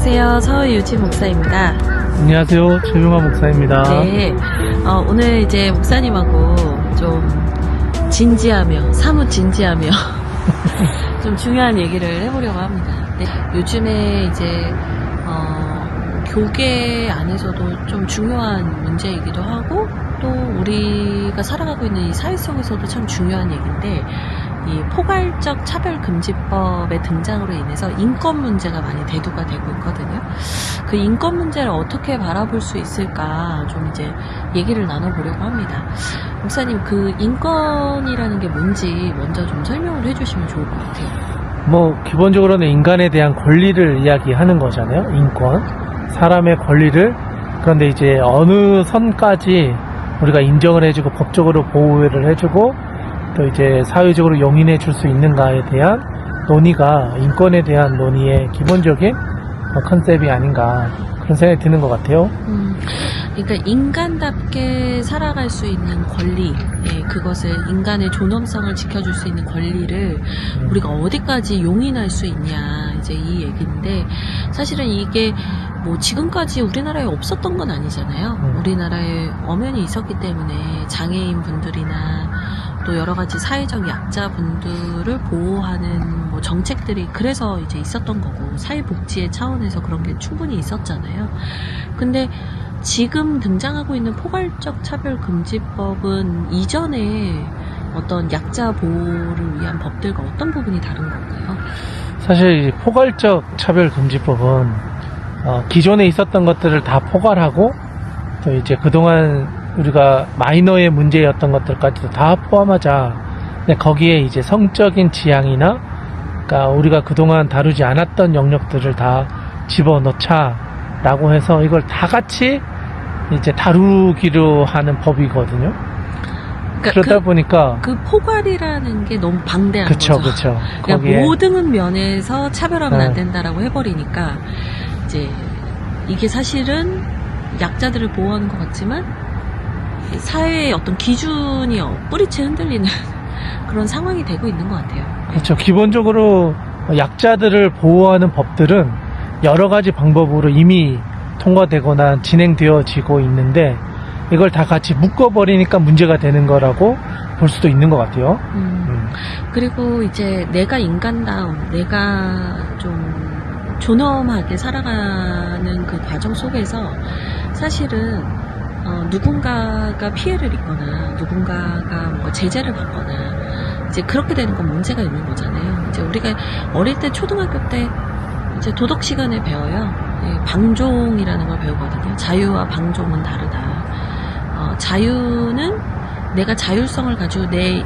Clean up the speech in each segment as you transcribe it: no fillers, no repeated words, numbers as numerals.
안녕하세요. 서유지 목사입니다. 안녕하세요. 최용화 목사입니다. 네, 오늘 이제 목사님하고 좀 진지하며, 사뭇 진지하며 좀 중요한 얘기를 해보려고 합니다. 네, 요즘에 이제 교계 안에서도 좀 중요한 문제이기도 하고 또 우리가 살아가고 있는 이 사회 속에서도 참 중요한 얘기인데, 이 포괄적 차별금지법의 등장으로 인해서 인권 문제가 많이 대두가 되고 있거든요. 그 인권 문제를 어떻게 바라볼 수 있을까 좀 이제 얘기를 나눠보려고 합니다. 목사님, 그 인권이라는 게 뭔지 먼저 좀 설명을 해주시면 좋을 것 같아요. 기본적으로는 인간에 대한 권리를 이야기하는 거잖아요. 인권. 사람의 권리를. 그런데 이제 어느 선까지 우리가 인정을 해주고 법적으로 보호를 해주고 또 이제 사회적으로 용인해 줄 수 있는가에 대한 논의가 인권에 대한 논의의 기본적인 컨셉이 아닌가, 그런 생각이 드는 것 같아요. 그러니까 인간답게 살아갈 수 있는 권리, 그것을 인간의 존엄성을 지켜줄 수 있는 권리를 우리가 어디까지 용인할 수 있냐, 이제 이 얘기인데, 사실은 이게 지금까지 우리나라에 없었던 건 아니잖아요. 우리나라에 엄연히 있었기 때문에 장애인 분들이나 또 여러 가지 사회적 약자분들을 보호하는 정책들이 그래서 이제 있었던 거고, 사회복지의 차원에서 그런 게 충분히 있었잖아요. 근데 지금 등장하고 있는 포괄적 차별금지법은 이전에 어떤 약자 보호를 위한 법들과 어떤 부분이 다른 건가요? 사실 포괄적 차별금지법은 기존에 있었던 것들을 다 포괄하고 또 이제 그동안 우리가 마이너의 문제였던 것들까지도 다 포함하자. 근데 거기에 이제 성적인 지향이나, 그러니까 우리가 그동안 다루지 않았던 영역들을 다 집어넣자라고 해서 이걸 다 같이 이제 다루기로 하는 법이거든요. 그러다 보니까 그 포괄이라는 게 너무 방대한 그쵸. 거죠. 그러니까 모든 면에서 차별하면 안 된다라고 해버리니까 이제 이게 사실은 약자들을 보호하는 것 같지만 사회의 어떤 기준이 뿌리채 흔들리는 그런 상황이 되고 있는 것 같아요. 그렇죠. 기본적으로 약자들을 보호하는 법들은 여러 가지 방법으로 이미 통과되거나 진행되어지고 있는데, 이걸 다 같이 묶어버리니까 문제가 되는 거라고 볼 수도 있는 것 같아요. 그리고 이제 내가 인간다움, 내가 좀 존엄하게 살아가는 그 과정 속에서 사실은 누군가가 피해를 입거나 누군가가 뭔가 제재를 받거나 이제 그렇게 되는 건 문제가 있는 거잖아요. 이제 우리가 어릴 때 초등학교 때 이제 도덕 시간에 배워요. 방종이라는 걸 배우거든요. 자유와 방종은 다르다. 자유는 내가 자율성을 가지고 내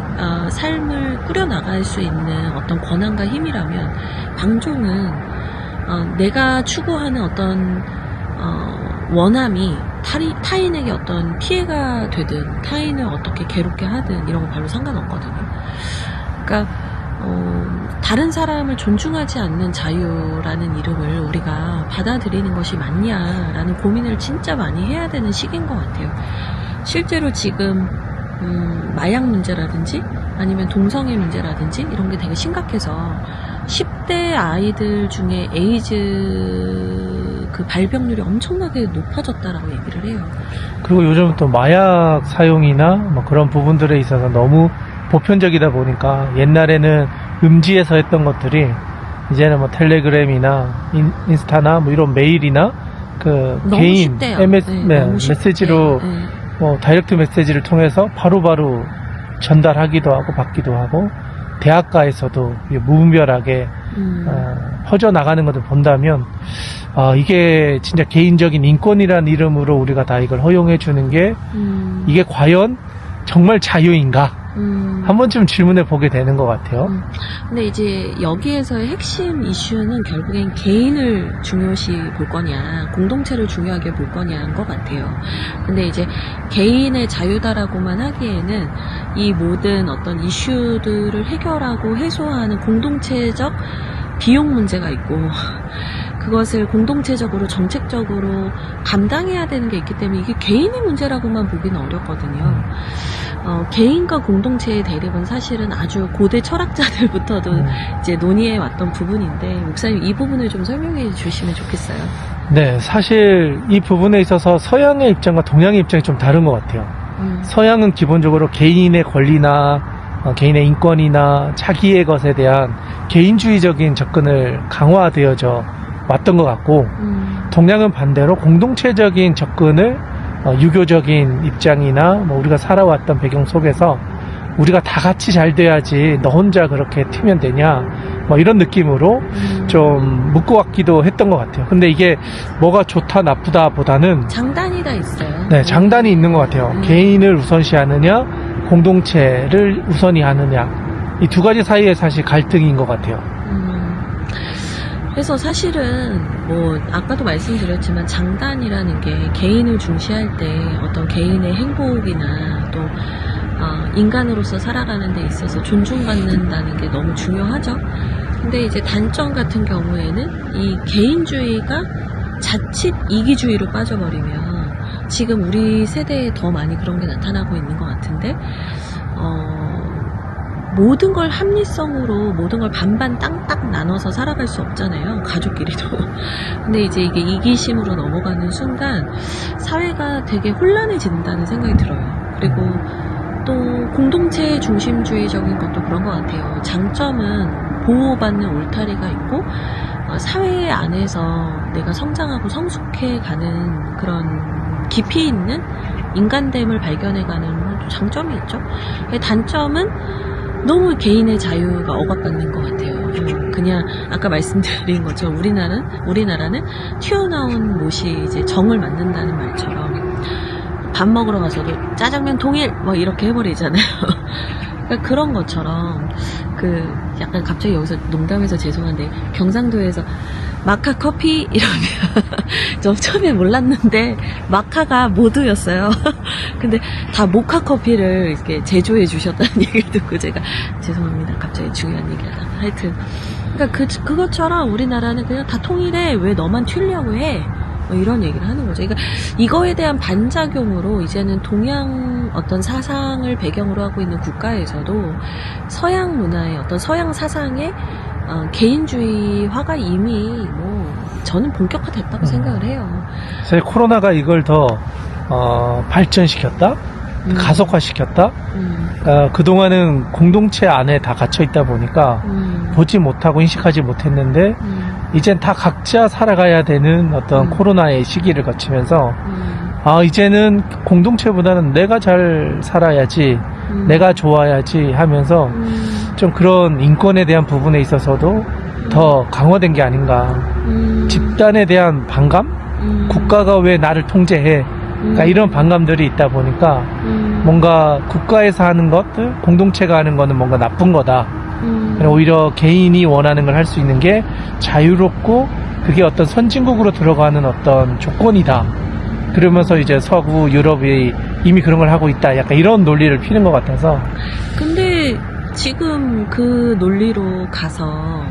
삶을 꾸려나갈 수 있는 어떤 권한과 힘이라면, 방종은 내가 추구하는 어떤 원함이 타인에게 어떤 피해가 되든 타인을 어떻게 괴롭게 하든 이런 거 별로 상관없거든요. 그러니까 다른 사람을 존중하지 않는 자유라는 이름을 우리가 받아들이는 것이 맞냐라는 고민을 진짜 많이 해야 되는 시기인 것 같아요. 실제로 지금 마약 문제라든지 아니면 동성애 문제라든지 이런 게 되게 심각해서 10대 아이들 중에 에이즈 그 발병률이 엄청나게 높아졌다라고 얘기를 해요. 그리고 요즘 또 마약 사용이나 그런 부분들에 있어서 너무 보편적이다 보니까 옛날에는 음지에서 했던 것들이 이제는 텔레그램이나 인스타나 이런 메일이나 그 개인 메시지로 다이렉트 메시지를 통해서 바로바로 전달하기도 하고 받기도 하고, 대학가에서도 무분별하게 퍼져나가는 것을 본다면 이게 진짜 개인적인 인권이라는 이름으로 우리가 다 이걸 허용해 주는 게 이게 과연 정말 자유인가? 한 번쯤 질문해 보게 되는 것 같아요. 근데 이제 여기에서의 핵심 이슈는 결국엔 개인을 중요시 볼 거냐, 공동체를 중요하게 볼 거냐인 것 같아요. 근데 이제 개인의 자유다라고만 하기에는 이 모든 어떤 이슈들을 해결하고 해소하는 공동체적 비용 문제가 있고, 그것을 공동체적으로 정책적으로 감당해야 되는 게 있기 때문에 이게 개인의 문제라고만 보기는 어렵거든요. 개인과 공동체의 대립은 사실은 아주 고대 철학자들부터도 이제 논의해 왔던 부분인데, 목사님 이 부분을 좀 설명해 주시면 좋겠어요. 네, 사실 이 부분에 있어서 서양의 입장과 동양의 입장이 좀 다른 것 같아요. 서양은 기본적으로 개인의 권리나 개인의 인권이나 자기의 것에 대한 개인주의적인 접근을 강화되어져 왔던 것 같고, 동양은 반대로 공동체적인 접근을 유교적인 입장이나 뭐 우리가 살아왔던 배경 속에서 우리가 다 같이 잘 돼야지 너 혼자 그렇게 튀면 되냐 뭐 이런 느낌으로 좀 묶어왔기도 했던 것 같아요. 근데 이게 뭐가 좋다 나쁘다 보다는 장단이 다 있어요. 네, 장단이 있는 것 같아요. 개인을 우선시하느냐 공동체를 우선이 하느냐, 이 두 가지 사이에 사실 갈등인 것 같아요. 그래서 사실은 뭐 아까도 말씀드렸지만 장단이라는 게 개인을 중시할 때 어떤 개인의 행복이나 또 인간으로서 살아가는 데 있어서 존중받는다는 게 너무 중요하죠. 근데 이제 단점 같은 경우에는 이 개인주의가 자칫 이기주의로 빠져버리면, 지금 우리 세대에 더 많이 그런 게 나타나고 있는 것 같은데, 모든 걸 합리성으로 모든 걸 반반 땅딱 나눠서 살아갈 수 없잖아요, 가족끼리도. 근데 이제 이게 이기심으로 넘어가는 순간 사회가 되게 혼란해진다는 생각이 들어요. 그리고 또 공동체 중심주의적인 것도 그런 것 같아요. 장점은 보호받는 울타리가 있고, 사회 안에서 내가 성장하고 성숙해가는 그런 깊이 있는 인간됨을 발견해가는 장점이 있죠. 단점은 너무 개인의 자유가 억압받는 것 같아요. 그냥 아까 말씀드린 것처럼 우리나라는 튀어나온 못이 이제 정을 만든다는 말처럼 밥 먹으러 가서도 짜장면 통일 뭐 이렇게 해버리잖아요. 그러니까 그런 것처럼 약간 갑자기 여기서 농담해서 죄송한데, 경상도에서 마카 커피 이러면 저 처음에 몰랐는데 마카가 모두였어요. 근데 다 모카 커피를 이렇게 제조해 주셨다는 얘기를 듣고 제가 죄송합니다. 갑자기 중요한 얘기하다가 하여튼, 그러니까 그것처럼 우리나라는 그냥 다 통일해, 왜 너만 튀려고 해? 뭐 이런 얘기를 하는 거죠. 그러니까 이거에 대한 반작용으로 이제는 동양 어떤 사상을 배경으로 하고 있는 국가에서도 서양 문화의 어떤 서양 사상의 개인주의화가 이미 뭐 저는 본격화됐다고 생각을 해요. 사실 코로나가 이걸 더 발전시켰다, 가속화시켰다. 그동안은 공동체 안에 다 갇혀 있다 보니까 보지 못하고 인식하지 못했는데, 이젠 다 각자 살아가야 되는 어떤 코로나의 시기를 거치면서 이제는 공동체보다는 내가 잘 살아야지, 내가 좋아야지 하면서 좀 그런 인권에 대한 부분에 있어서도 더 강화된 게 아닌가. 집단에 대한 반감? 국가가 왜 나를 통제해? 그러니까 이런 반감들이 있다 보니까 뭔가 국가에서 하는 것들, 공동체가 하는 거는 뭔가 나쁜 거다. 오히려 개인이 원하는 걸 할 수 있는 게 자유롭고 그게 어떤 선진국으로 들어가는 어떤 조건이다. 그러면서 이제 서구 유럽이 이미 그런 걸 하고 있다. 약간 이런 논리를 피는 것 같아서. 근데 지금 그 논리로 가서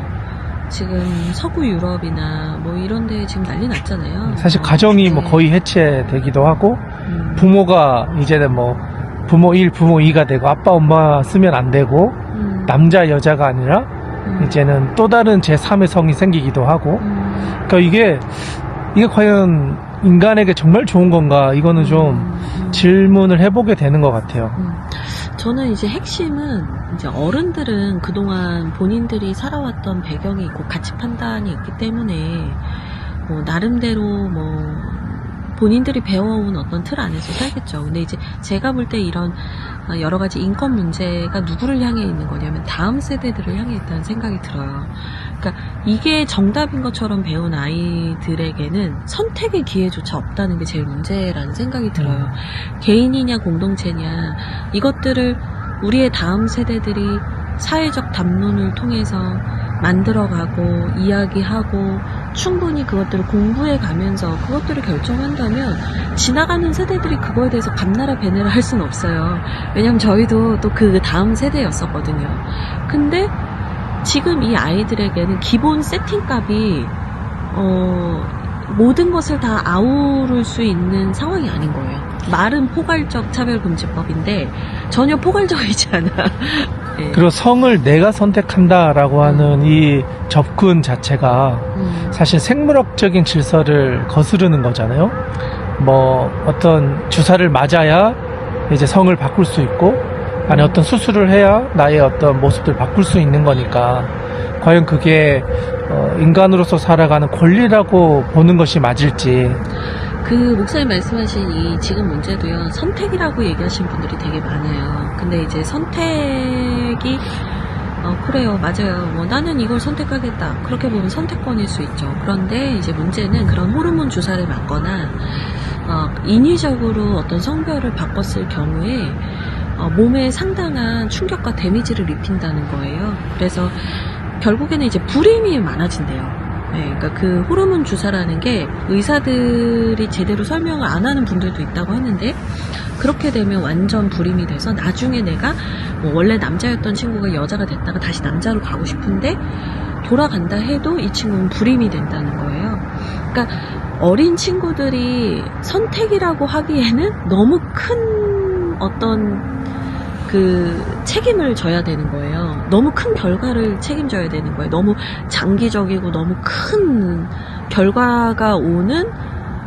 지금 서구 유럽이나 뭐 이런 데 지금 난리 났잖아요. 사실 가정이 뭐 거의 해체되기도 하고, 부모가 이제는 뭐 부모 1, 부모 2가 되고, 아빠, 엄마 쓰면 안 되고, 남자, 여자가 아니라 이제는 또 다른 제3의 성이 생기기도 하고. 그러니까 이게 과연 인간에게 정말 좋은 건가? 이거는 좀 질문을 해보게 되는 것 같아요. 저는 이제 핵심은, 이제 어른들은 그동안 본인들이 살아왔던 배경이 있고 가치 판단이 있기 때문에 뭐 나름대로 뭐 본인들이 배워온 어떤 틀 안에서 살겠죠. 근데 이제 제가 볼 때 이런 여러 가지 인권 문제가 누구를 향해 있는 거냐면 다음 세대들을 향해 있다는 생각이 들어요. 그러니까 이게 정답인 것처럼 배운 아이들에게는 선택의 기회조차 없다는 게 제일 문제라는 생각이 들어요. 개인이냐 공동체냐, 이것들을 우리의 다음 세대들이 사회적 담론을 통해서 만들어가고 이야기하고 충분히 그것들을 공부해 가면서 그것들을 결정한다면, 지나가는 세대들이 그거에 대해서 밤나라 배내라 할 수는 없어요. 왜냐면 저희도 또 그 다음 세대였었거든요. 근데 지금 이 아이들에게는 기본 세팅값이 모든 것을 다 아우를 수 있는 상황이 아닌 거예요. 말은 포괄적 차별금지법인데 전혀 포괄적이지 않아. 예. 그리고 성을 내가 선택한다라고 하는 이 접근 자체가 사실 생물학적인 질서를 거스르는 거잖아요. 뭐 어떤 주사를 맞아야 이제 성을 바꿀 수 있고, 아니 어떤 수술을 해야 나의 어떤 모습을 바꿀 수 있는 거니까 과연 그게 인간으로서 살아가는 권리라고 보는 것이 맞을지. 그 목사님 말씀하신 이 지금 문제도요, 선택이라고 얘기하신 분들이 되게 많아요. 근데 이제 선택이 그래요, 맞아요. 뭐 나는 이걸 선택하겠다, 그렇게 보면 선택권일 수 있죠. 그런데 이제 문제는 그런 호르몬 주사를 맞거나 인위적으로 어떤 성별을 바꿨을 경우에 몸에 상당한 충격과 데미지를 입힌다는 거예요. 그래서 결국에는 이제 불임이 많아진대요. 네, 그러니까 그 호르몬 주사라는 게 의사들이 제대로 설명을 안 하는 분들도 있다고 하는데, 그렇게 되면 완전 불임이 돼서 나중에 내가 뭐 원래 남자였던 친구가 여자가 됐다가 다시 남자로 가고 싶은데 돌아간다 해도 이 친구는 불임이 된다는 거예요. 그러니까 어린 친구들이 선택이라고 하기에는 너무 큰 어떤 그 책임을 져야 되는 거예요. 너무 큰 결과를 책임져야 되는 거예요. 너무 장기적이고 너무 큰 결과가 오는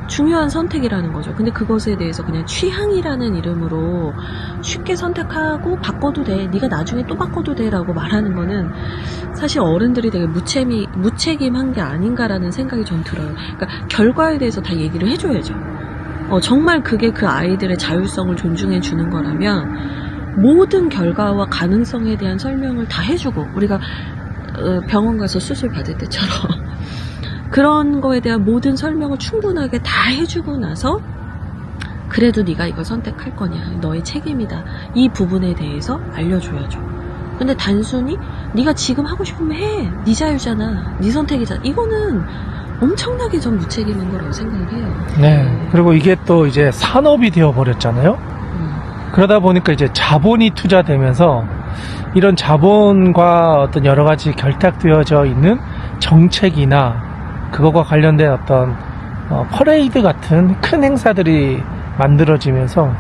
중요한 선택이라는 거죠. 근데 그것에 대해서 그냥 취향이라는 이름으로 쉽게 선택하고 바꿔도 돼, 네가 나중에 또 바꿔도 돼 라고 말하는 거는 사실 어른들이 되게 무책임한 게 아닌가라는 생각이 좀 들어요. 그러니까 결과에 대해서 다 얘기를 해줘야죠. 정말 그게 그 아이들의 자율성을 존중해 주는 거라면 모든 결과와 가능성에 대한 설명을 다 해주고, 우리가 병원 가서 수술 받을 때처럼 그런 거에 대한 모든 설명을 충분하게 다 해주고 나서 그래도 네가 이걸 선택할 거냐, 너의 책임이다, 이 부분에 대해서 알려줘야죠. 근데 단순히 네가 지금 하고 싶으면 해, 네 자유잖아, 네 선택이잖아, 이거는 엄청나게 전 무책임한 거라고 생각을 해요. 네. 그리고 이게 또 이제 산업이 되어 버렸잖아요. 그러다 보니까 이제 자본이 투자되면서 이런 자본과 어떤 여러 가지 결탁되어져 있는 정책이나 그거와 관련된 어떤 퍼레이드 같은 큰 행사들이 만들어지면서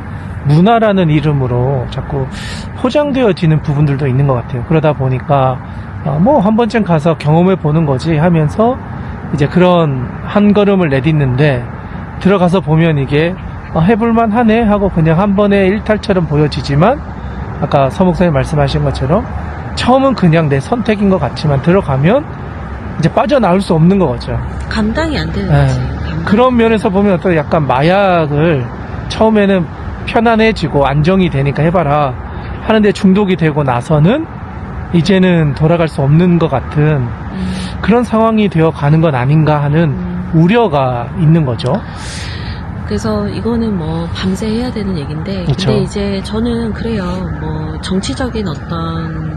문화라는 이름으로 자꾸 포장되어지는 부분들도 있는 것 같아요. 그러다 보니까 뭐 한 번쯤 가서 경험해 보는 거지 하면서 이제 그런 한 걸음을 내딛는데, 들어가서 보면 이게 해볼만 하네 하고 그냥 한 번의 일탈처럼 보여지지만, 아까 서 목사님 말씀하신 것처럼 처음은 그냥 내 선택인 것 같지만 들어가면 이제 빠져나올 수 없는 거죠. 감당이 안 되는 네. 거지. 그런 면에서 보면 또 약간 마약을 처음에는 편안해지고 안정이 되니까 해봐라 하는데 중독이 되고 나서는 이제는 돌아갈 수 없는 것 같은 그런 상황이 되어 가는 건 아닌가 하는 우려가 있는 거죠. 그래서 이거는 뭐 밤새 해야 되는 얘기인데, 그쵸. 근데 이제 저는 그래요. 뭐 정치적인 어떤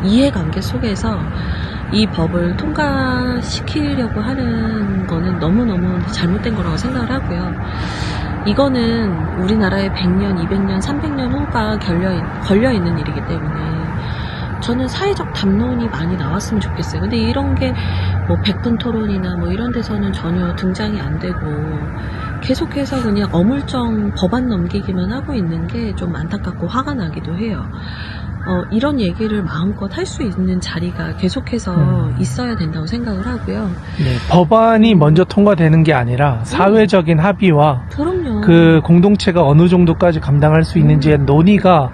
이해관계 속에서 이 법을 통과시키려고 하는 거는 너무너무 잘못된 거라고 생각을 하고요. 이거는 우리나라의 100년, 200년, 300년 후가 걸려있는 일이기 때문에 저는 사회적 담론이 많이 나왔으면 좋겠어요. 근데 이런 게 뭐 100분 토론이나 뭐 이런 데서는 전혀 등장이 안 되고 계속해서 그냥 어물쩡 법안 넘기기만 하고 있는 게 좀 안타깝고 화가 나기도 해요. 이런 얘기를 마음껏 할 수 있는 자리가 계속해서 있어야 된다고 생각을 하고요. 네, 법안이 먼저 통과되는 게 아니라 사회적인 합의와 그럼요. 그 공동체가 어느 정도까지 감당할 수 있는지의 논의가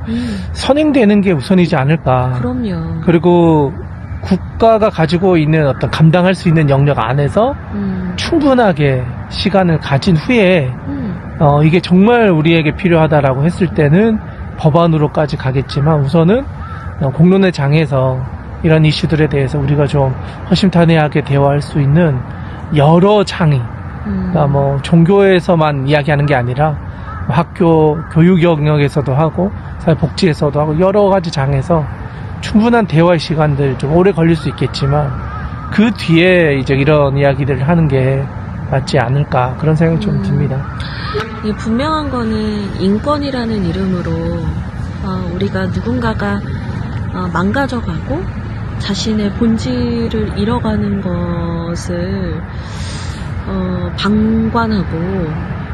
선행되는 게 우선이지 않을까. 그럼요. 그리고 국가가 가지고 있는 어떤 감당할 수 있는 영역 안에서 충분하게 시간을 가진 후에 이게 정말 우리에게 필요하다라고 했을 때는 법안으로까지 가겠지만, 우선은 공론의 장에서 이런 이슈들에 대해서 우리가 좀 허심탄회하게 대화할 수 있는 여러 장이, 그러니까 뭐 종교에서만 이야기하는 게 아니라 학교 교육 영역에서도 하고 사회복지에서도 하고 여러 가지 장에서 충분한 대화의 시간들, 좀 오래 걸릴 수 있겠지만 그 뒤에 이제 이런 이야기들을 하는 게 맞지 않을까, 그런 생각이 좀 듭니다. 이 분명한 거는 인권이라는 이름으로 우리가 누군가가 망가져가고 자신의 본질을 잃어가는 것을 방관하고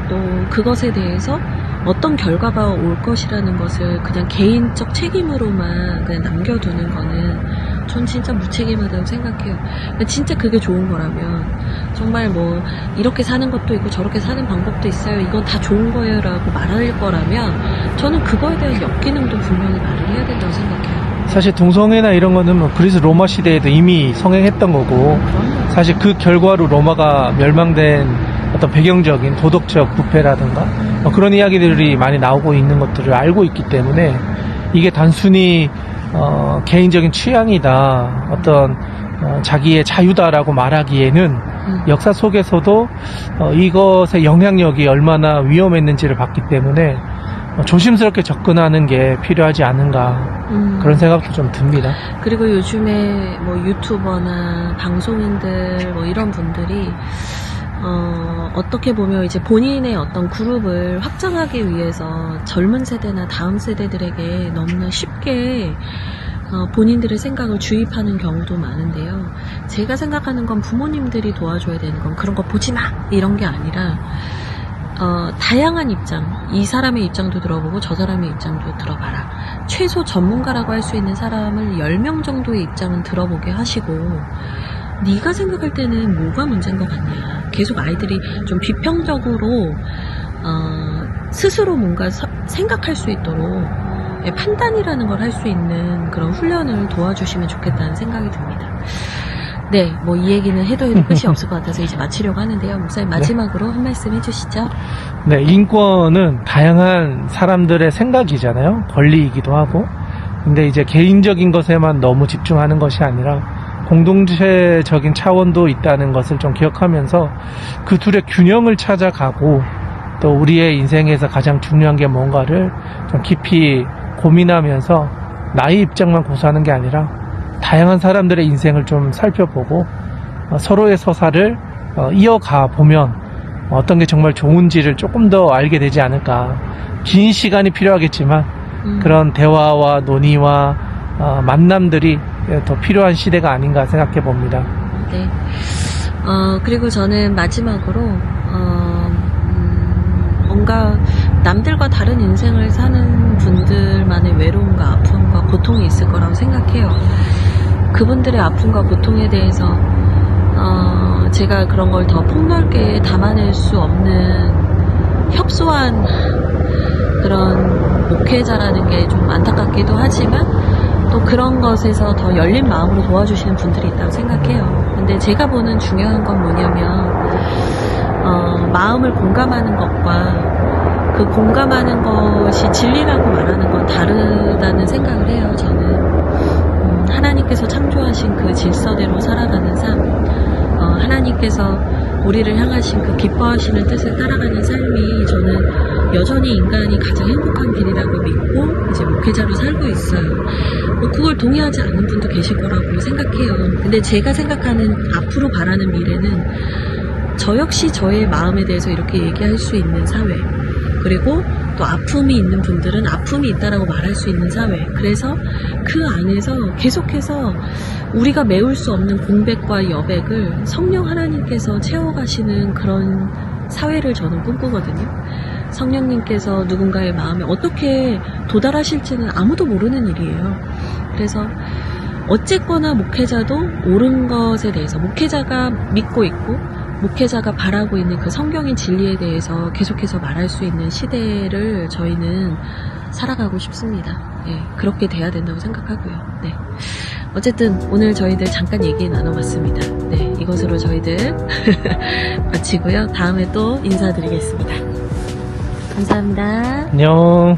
또 그것에 대해서 어떤 결과가 올 것이라는 것을 그냥 개인적 책임으로만 그냥 남겨두는 거는 전 진짜 무책임하다고 생각해요. 그러니까 진짜 그게 좋은 거라면 정말 뭐 이렇게 사는 것도 있고 저렇게 사는 방법도 있어요. 이건 다 좋은 거예요 라고 말할 거라면 저는 그거에 대한 역기능도 분명히 말을 해야 된다고 생각해요. 사실 동성애나 이런 거는 뭐 그리스 로마 시대에도 이미 성행했던 거고, 사실 그 결과로 로마가 멸망된 어떤 배경적인 도덕적 부패라든가 뭐 그런 이야기들이 많이 나오고 있는 것들을 알고 있기 때문에 이게 단순히 개인적인 취향이다, 어떤 자기의 자유다라고 말하기에는 역사 속에서도 이것의 영향력이 얼마나 위험했는지를 봤기 때문에 조심스럽게 접근하는 게 필요하지 않은가, 그런 생각도 좀 듭니다. 그리고 요즘에 뭐 유튜버나 방송인들 뭐 이런 분들이 어떻게 보면 이제 본인의 어떤 그룹을 확장하기 위해서 젊은 세대나 다음 세대들에게 너무나 쉽게 본인들의 생각을 주입하는 경우도 많은데요. 제가 생각하는 건 부모님들이 도와줘야 되는 건 그런 거 보지 마! 이런 게 아니라 다양한 입장, 이 사람의 입장도 들어보고 저 사람의 입장도 들어봐라. 최소 전문가라고 할 수 있는 사람을 10명 정도의 입장은 들어보게 하시고, 네가 생각할 때는 뭐가 문제인 것 같냐. 계속 아이들이 좀 비평적으로 스스로 뭔가 생각할 수 있도록 판단이라는 걸 할 수 있는 그런 훈련을 도와주시면 좋겠다는 생각이 듭니다. 네, 뭐 이 얘기는 해도 끝이 없을 것 같아서 이제 마치려고 하는데요. 목사님 마지막으로 한 말씀 해주시죠. 네, 인권은 다양한 사람들의 생각이잖아요. 권리이기도 하고. 근데 이제 개인적인 것에만 너무 집중하는 것이 아니라 공동체적인 차원도 있다는 것을 좀 기억하면서 그 둘의 균형을 찾아가고, 또 우리의 인생에서 가장 중요한 게 뭔가를 좀 깊이 고민하면서 나의 입장만 고수하는 게 아니라 다양한 사람들의 인생을 좀 살펴보고 서로의 서사를 이어가 보면 어떤 게 정말 좋은지를 조금 더 알게 되지 않을까. 긴 시간이 필요하겠지만 그런 대화와 논의와 만남들이 더 필요한 시대가 아닌가 생각해 봅니다. 네. 그리고 저는 마지막으로 뭔가 남들과 다른 인생을 사는 분들만의 외로움과 아픔과 고통이 있을 거라고 생각해요. 그분들의 아픔과 고통에 대해서 제가 그런 걸 더 폭넓게 담아낼 수 없는 협소한 그런 목회자라는 게 좀 안타깝기도 하지만 또 그런 것에서 더 열린 마음으로 도와주시는 분들이 있다고 생각해요. 근데 제가 보는 중요한 건 뭐냐면 마음을 공감하는 것과 그 공감하는 것이 진리라고 말하는 건 다르다는 생각을 해요. 저는 하나님께서 창조하신 그 질서대로 살아가는 삶, 하나님께서 우리를 향하신 그 기뻐하시는 뜻을 따라가는 삶이 저는 여전히 인간이 가장 행복한 길이라고 믿고 이제 목회자로 살고 있어요. 뭐 그걸 동의하지 않는 분도 계실 거라고 생각해요. 근데 제가 생각하는 앞으로 바라는 미래는 저 역시 저의 마음에 대해서 이렇게 얘기할 수 있는 사회, 그리고 또 아픔이 있는 분들은 아픔이 있다라고 말할 수 있는 사회, 그래서 그 안에서 계속해서 우리가 메울 수 없는 공백과 여백을 성령 하나님께서 채워가시는 그런 사회를 저는 꿈꾸거든요. 성령님께서 누군가의 마음에 어떻게 도달하실지는 아무도 모르는 일이에요. 그래서 어쨌거나 목회자도 옳은 것에 대해서 목회자가 믿고 있고 목회자가 바라고 있는 그 성경의 진리에 대해서 계속해서 말할 수 있는 시대를 저희는 살아가고 싶습니다. 네, 그렇게 돼야 된다고 생각하고요. 네. 어쨌든 오늘 저희들 잠깐 얘기 나눠봤습니다. 네, 이것으로 저희들 마치고요. 다음에 또 인사드리겠습니다. 감사합니다. 안녕.